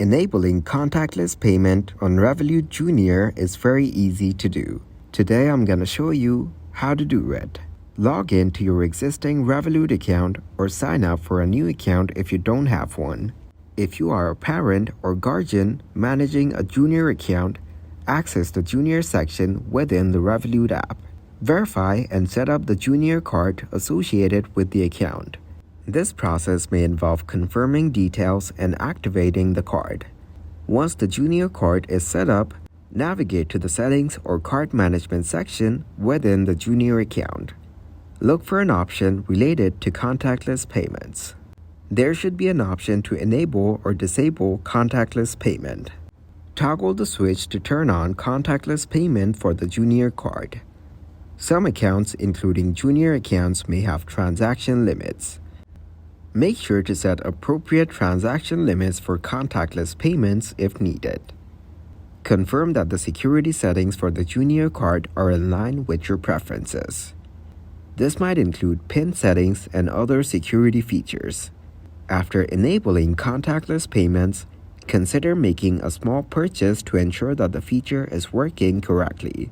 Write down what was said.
Enabling contactless payment on Revolut Junior is very easy to do. Today I'm going to show you how to do it. Log in to your existing Revolut account or sign up for a new account if you don't have one. If you are a parent or guardian managing a Junior account, access the Junior section within the Revolut app. Verify and set up the Junior card associated with the account. This process may involve confirming details and activating the card. Once the Junior card is set up, navigate to the Settings or Card Management section within the Junior account. Look for an option related to contactless payments. There should be an option to enable or disable contactless payment. Toggle the switch to turn on contactless payment for the Junior card. Some accounts, including Junior accounts, may have transaction limits. Make sure to set appropriate transaction limits for contactless payments if needed. Confirm that the security settings for the Junior card are in line with your preferences. This might include PIN settings and other security features. After enabling contactless payments, consider making a small purchase to ensure that the feature is working correctly.